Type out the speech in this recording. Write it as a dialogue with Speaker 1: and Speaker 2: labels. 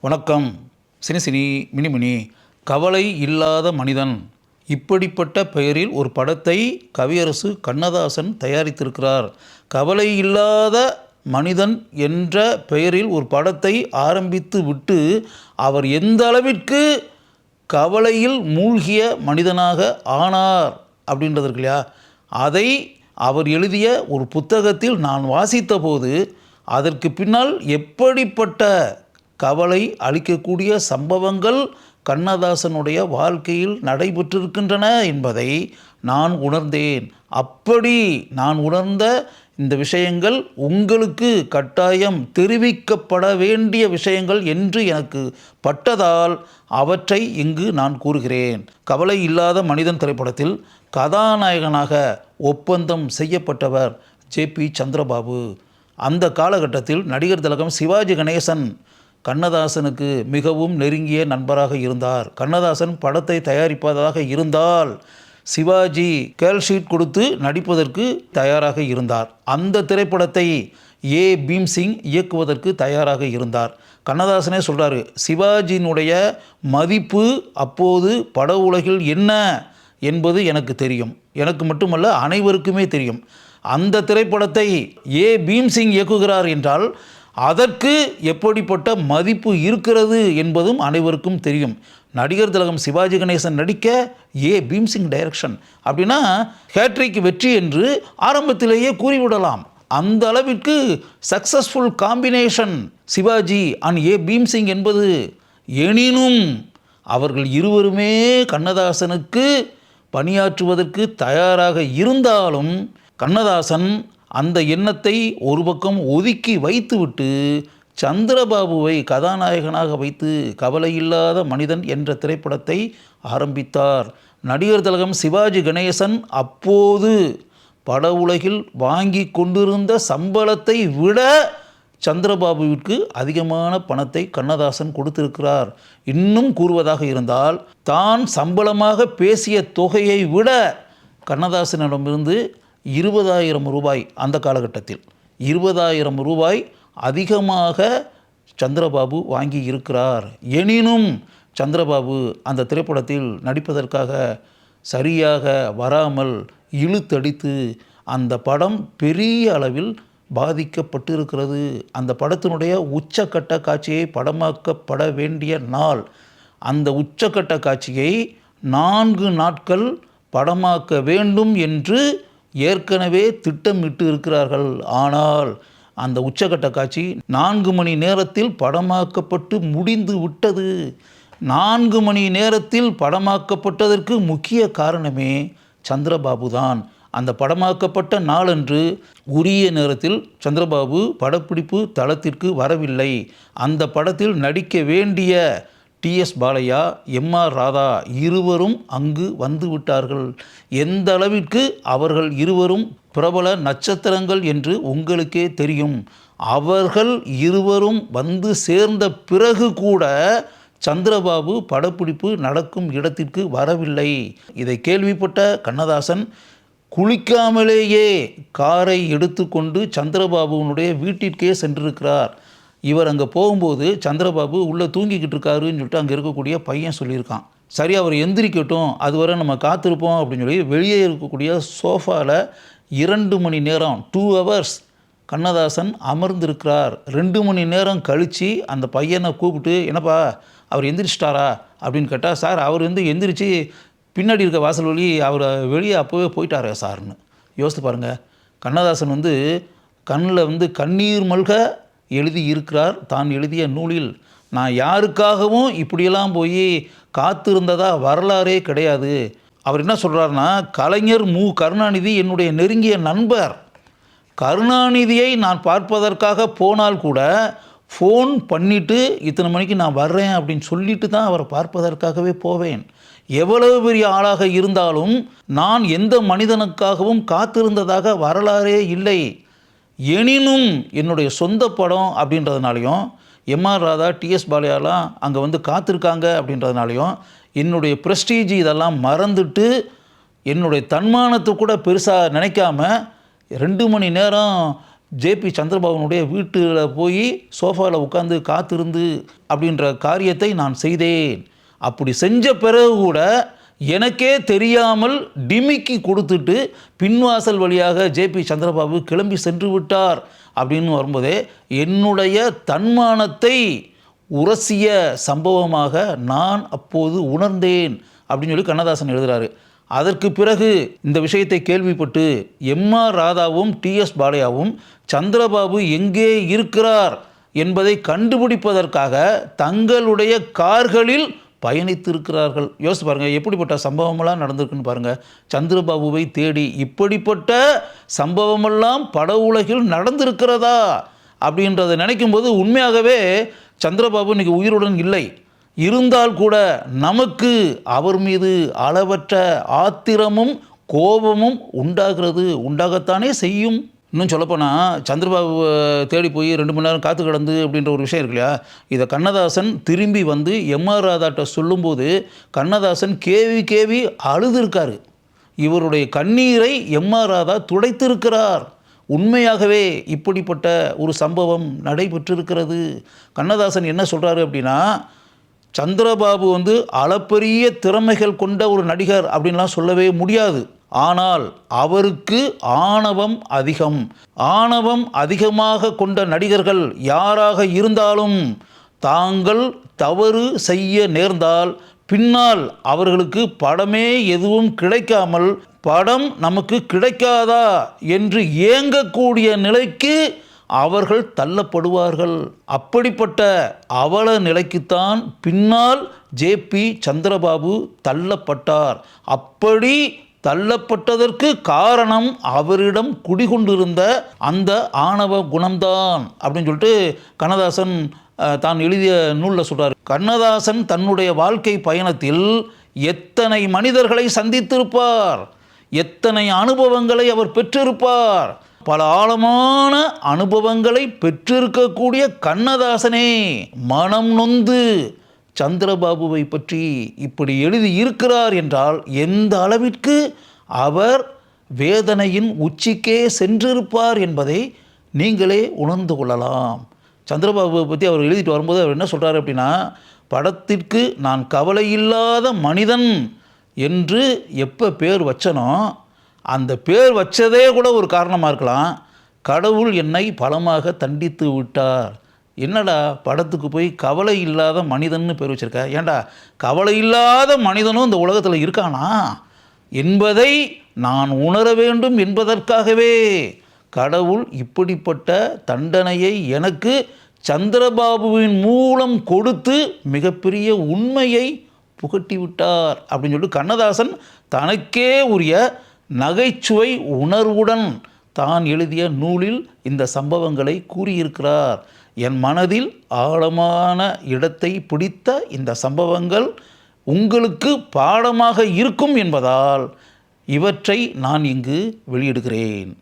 Speaker 1: வணக்கம். சினி மினிமினி. கவலை இல்லாத மனிதன் இப்படிப்பட்ட பெயரில் ஒரு படத்தை கவியரசு கண்ணதாசன் தயாரித்திருக்கிறார். கவலை இல்லாத மனிதன் என்ற பெயரில் ஒரு படத்தை ஆரம்பித்து விட்டு அவர் எந்த அளவிற்கு கவலையில் மூழ்கிய மனிதனாக ஆனார் அப்படின்றது இருக்கு இல்லையா, அதை அவர் எழுதிய ஒரு புத்தகத்தில் நான் வாசித்த போது அதற்கு பின்னால் எப்படிப்பட்ட கவலை அளிக்கக்கூடிய சம்பவங்கள் கண்ணதாசனுடைய வாழ்க்கையில் நடைபெற்றிருக்கின்றன என்பதை நான் உணர்ந்தேன். அப்படி நான் உணர்ந்த இந்த விஷயங்கள் உங்களுக்கு கட்டாயம் தெரிவிக்கப்பட வேண்டிய விஷயங்கள் என்று எனக்கு பட்டதால் அவற்றை இங்கு நான் கூறுகிறேன். கவலை இல்லாத மனிதன் திரைப்படத்தில் கதாநாயகனாக ஒப்பந்தம் செய்யப்பட்டவர் ஜே.பி. சந்திரபாபு. அந்த காலகட்டத்தில் நடிகர் திலகம் சிவாஜி கணேசன் கண்ணதாசனுக்கு மிகவும் நெருங்கிய நண்பராக இருந்தார். கண்ணதாசன் படத்தை தயாரிப்பதாக இருந்தால் சிவாஜி கேல்ஷீட் கொடுத்து நடிப்பதற்கு தயாராக இருந்தார். அந்த திரைப்படத்தை ஏ. பீம்சிங் இயக்குவதற்கு தயாராக இருந்தார். கண்ணதாசனே சொல்கிறாரு, சிவாஜியினுடைய மதிப்பு அப்போது பட உலகில் என்ன என்பது எனக்கு தெரியும், எனக்கு மட்டுமல்ல அனைவருக்குமே தெரியும். அந்த திரைப்படத்தை ஏ. பீம்சிங் இயக்குகிறார் என்றால் அதற்கு எப்படிப்பட்ட மதிப்பு இருக்கிறது என்பதும் அனைவருக்கும் தெரியும். நடிகர் திலகம் சிவாஜி கணேசன் நடிக்க ஏ. பீம்சிங் டைரக்ஷன் அப்படின்னா ஹேட்ரிக் வெற்றி என்று ஆரம்பத்திலேயே கூறிவிடலாம். அந்த அளவிற்கு சக்சஸ்ஃபுல் காம்பினேஷன் சிவாஜி அண்ட் ஏ. பீம்சிங் என்பது. எனினும் அவர்கள் இருவருமே கண்ணதாசனுக்கு பணியாற்றுவதற்கு தயாராக இருந்தாலும் கண்ணதாசன் அந்த எண்ணத்தை ஒரு பக்கம் ஒதுக்கி வைத்துவிட்டு சந்திரபாபுவை கதாநாயகனாக வைத்து கவலையில்லாத மனிதன் என்ற திரைப்படத்தை ஆரம்பித்தார். நடிகர் திலகம் சிவாஜி கணேசன் அப்போது பட உலகில் வாங்கி கொண்டிருந்த சம்பளத்தை விட சந்திரபாபுவிற்கு அதிகமான பணத்தை கண்ணதாசன் கொடுத்திருக்கிறார். இன்னும் கூறுவதாக இருந்தால் தான் சம்பளமாக பேசிய தொகையை விட கண்ணதாசனிடமிருந்து 20,000 ரூபாய், அந்த காலகட்டத்தில் 20,000 ரூபாய் அதிகமாக சந்திரபாபு வாங்கி இருக்கிறார். எனினும் சந்திரபாபு அந்த திரைப்படத்தில் நடிப்பதற்காக சரியாக வராமல் இழுத்தடித்து அந்த படம் பெரிய அளவில் பாதிக்கப்பட்டிருக்கிறது. அந்த படத்தினுடைய உச்சக்கட்ட காட்சியை படமாக்கப்பட வேண்டிய நாள், அந்த உச்சக்கட்ட காட்சியை 4 நாட்கள் படமாக்க வேண்டும் என்று ஏற்கனவே திட்டமிட்டு இருக்கிறார்கள். ஆனால் அந்த உச்சக்கட்ட காட்சி 4 மணி நேரத்தில் படமாக்கப்பட்டு முடிந்து விட்டது. 4 மணி நேரத்தில் படமாக்கப்பட்டதற்கு முக்கிய காரணமே சந்திரபாபு தான். அந்த படமாக்கப்பட்ட நாளன்று உரிய நேரத்தில் சந்திரபாபு படப்பிடிப்பு தளத்திற்கு வரவில்லை. அந்த படத்தில் நடிக்க வேண்டிய டி.எஸ். பாலையா, எம்.ஆர். ராதா இருவரும் அங்கு வந்து விட்டார்கள். எந்த அளவிற்கு அவர்கள் இருவரும் பிரபல நட்சத்திரங்கள் என்று உங்களுக்கே தெரியும். அவர்கள் இருவரும் வந்து சேர்ந்த பிறகு கூட சந்திரபாபு படப்பிடிப்பு நடக்கும் இடத்திற்கு வரவில்லை. இதை கேள்விப்பட்ட கண்ணதாசன் குளிக்காமலேயே காரை எடுத்துக்கொண்டு சந்திரபாபுவினுடைய வீட்டிற்கே சென்றிருக்கிறார். இவர் அங்கே போகும்போது சந்திரபாபு உள்ளே தூங்கிக்கிட்டு இருக்காருன்னு சொல்லிட்டு அங்கே இருக்கக்கூடிய பையன் சொல்லியிருக்கான். சரி, அவர் எந்திரிக்கட்டும், அதுவரை நம்ம காத்திருப்போம் அப்படின்னு சொல்லி வெளியே இருக்கக்கூடிய சோஃபாவில் 2 மணி நேரம் 2 hours கண்ணதாசன் அமர்ந்திருக்கிறார். 2 மணி நேரம் கழித்து அந்த பையனை கூப்பிட்டு, என்னப்பா அவர் எந்திரிச்சிட்டாரா அப்படின்னு கேட்டால், சார் அவர் எந்திரிச்சு பின்னாடி இருக்க வாசல் வழி அவர் வெளியே அப்போவே போயிட்டாரே சார்னு. யோசித்து பாருங்கள். கண்ணதாசன் கண்ணில் கண்ணீர் மல்க எழுதி இருக்கிறார் தான் எழுதிய நூலில். நான் யாருக்காகவும் இப்படியெல்லாம் போய் காத்திருந்ததா வரலாறே கிடையாது. அவர் என்ன சொல்கிறாருன்னா, கலைஞர் மு. கருணாநிதி என்னுடைய நெருங்கிய நண்பர். கருணாநிதியை நான் பார்ப்பதற்காக போனால் கூட ஃபோன் பண்ணிவிட்டு இத்தனை மணிக்கு நான் வர்றேன் அப்படின்னு சொல்லிட்டு தான் அவரை பார்ப்பதற்காகவே போவேன். எவ்வளவு பெரிய ஆளாக இருந்தாலும் நான் எந்த மனிதனுக்காகவும் காத்திருந்ததாக வரலாறே இல்லை. எனினும் என்னுடைய சொந்த படம் அப்படின்றதுனாலையும் எம்.ஆர். ராதா, டி.எஸ். பாலையாலாம் அங்கே காத்திருக்காங்க அப்படின்றதுனாலையும் என்னுடைய ப்ரெஸ்டீஜ் இதெல்லாம் மறந்துட்டு என்னுடைய தன்மானத்தை கூட பெருசாக நினைக்காம 2 மணி நேரம் ஜேபி சந்திரபாபுனுடைய வீட்டில் போய் சோஃபாவில் உட்காந்து காத்திருந்து அப்படின்ற காரியத்தை நான் செய்தேன். அப்படி செஞ்ச பிறகு கூட எனக்கே தெரியாமல் டிமிக்கி கொடுத்துட்டு பின்வாசல் வழியாக ஜேபி சந்திரபாபு கிளம்பி சென்று விட்டார் அப்படின்னு வரும்போதே என்னுடைய தன்மானத்தை உரசிய சம்பவமாக நான் அப்போது உணர்ந்தேன் அப்படின்னு சொல்லி கண்ணதாசன் எழுதுகிறாரு. அதற்கு பிறகு இந்த விஷயத்தை கேள்விப்பட்டு எம்.ஆர். ராதாவும் டி.எஸ். பாலையாவும் சந்திரபாபு எங்கே இருக்கிறார் என்பதை கண்டுபிடிப்பதற்காக தங்களுடைய கார்களில் பயணித்திருக்கிறார்கள். யோசிச்சு பாருங்கள், எப்படிப்பட்ட சம்பவமெல்லாம் நடந்திருக்குன்னு பாருங்கள். சந்திரபாபுவை தேடி இப்படிப்பட்ட சம்பவமெல்லாம் பட உலகில் நடந்திருக்கிறதா அப்படின்றத நினைக்கும்போது உண்மையாகவே சந்திரபாபு இன்றைக்கி உயிருடன் இல்லை. இருந்தால் கூட நமக்கு அவர் மீது அளவற்ற ஆத்திரமும் கோபமும் உண்டாகத்தானே செய்யும். இன்னும் சொல்லப்போனால் சந்திரபாபு தேடி போய் 2 மணி நேரம் காத்து கிடந்து அப்படின்ற ஒரு விஷயம் இருக்கு இல்லையா, இதை கண்ணதாசன் திரும்பி வந்து எம்.ஆர். ராதாட்ட சொல்லும்போது கண்ணதாசன் கேவி அழுதுருக்காரு. இவருடைய கண்ணீரை எம்.ஆர். ராதா துடைத்திருக்கிறார். உண்மையாகவே இப்படிப்பட்ட ஒரு சம்பவம் நடைபெற்றிருக்கிறது. கண்ணதாசன் என்ன சொல்கிறாரு அப்படின்னா, சந்திரபாபு அளப்பரிய திறமைகள் கொண்ட ஒரு நடிகர் அப்படின்லாம் சொல்லவே முடியாது. ஆனால் அவருக்கு ஆணவம் அதிகம். ஆணவம் அதிகமாக கொண்ட நடிகர்கள் யாராக இருந்தாலும் தாங்கள் தவறு செய்ய நேர்ந்தால் பின்னால் அவர்களுக்கு படமே எதுவும் கிடைக்காமல் படம் நமக்கு கிடைக்காதா என்று ஏங்கக்கூடிய நிலைக்கு அவர்கள் தள்ளப்படுவார்கள். அப்படிப்பட்ட அவல நிலைக்குத்தான் பின்னால் ஜேபி சந்திரபாபு தள்ளப்பட்டார். அப்படி தள்ளப்பட்டதற்கு காரணம் அவரிடம் குடிகொண்டிருந்த அந்த ஆணவ குணம்தான் அப்படின்னு சொல்லிட்டு கண்ணதாசன் தான் எழுதிய நூலில் சொல்கிறார். கண்ணதாசன் தன்னுடைய வாழ்க்கை பயணத்தில் எத்தனை மனிதர்களை சந்தித்திருப்பார், எத்தனை அனுபவங்களை அவர் பெற்றிருப்பார். பல ஆழமான அனுபவங்களை பெற்றிருக்கக்கூடிய கண்ணதாசனே மனம் நொந்து சந்திரபாபுவை பற்றி இப்படி எழுதி இருக்கிறார் என்றால் எந்த அளவிற்கு அவர் வேதனையின் உச்சிக்கே சென்றிருப்பார் என்பதை நீங்களே உணர்ந்து கொள்ளலாம். சந்திரபாபுவை பற்றி அவர் எழுதிட்டு வரும்போது அவர் என்ன சொல்கிறார் அப்படின்னா, படத்திற்கு நான் கவலை இல்லாத மனிதன் என்று எப்போ பேர் வச்சனோ அந்த பேர் வச்சதே கூட ஒரு காரணமாக இருக்கலாம். கடவுள் என்னை பலமாக தண்டித்து விட்டார். என்னடா படத்துக்கு போய் கவலை இல்லாத மனிதன்னு பேர் வச்சுருக்க, ஏண்டா கவலை இல்லாத மனிதனும் இந்த உலகத்தில் இருக்கானா என்பதை நான் உணர வேண்டும் என்பதற்காகவே கடவுள் இப்படிப்பட்ட தண்டனையை எனக்கு சந்திரபாபுவின் மூலம் கொடுத்து மிகப்பெரிய உண்மையை புகட்டி விட்டார் அப்படின்னு சொல்லிட்டு கண்ணதாசன் தனக்கே உரிய நகைச்சுவை உணர்வுடன் தான் எழுதிய நூலில் இந்த சம்பவங்களை கூறியிருக்கிறார். என் மனதில் ஆழமான இடத்தை பிடித்த இந்த சம்பவங்கள் உங்களுக்கு பாடமாக இருக்கும் என்பதால் இவற்றை நான் இங்கு வெளியிடுகிறேன்.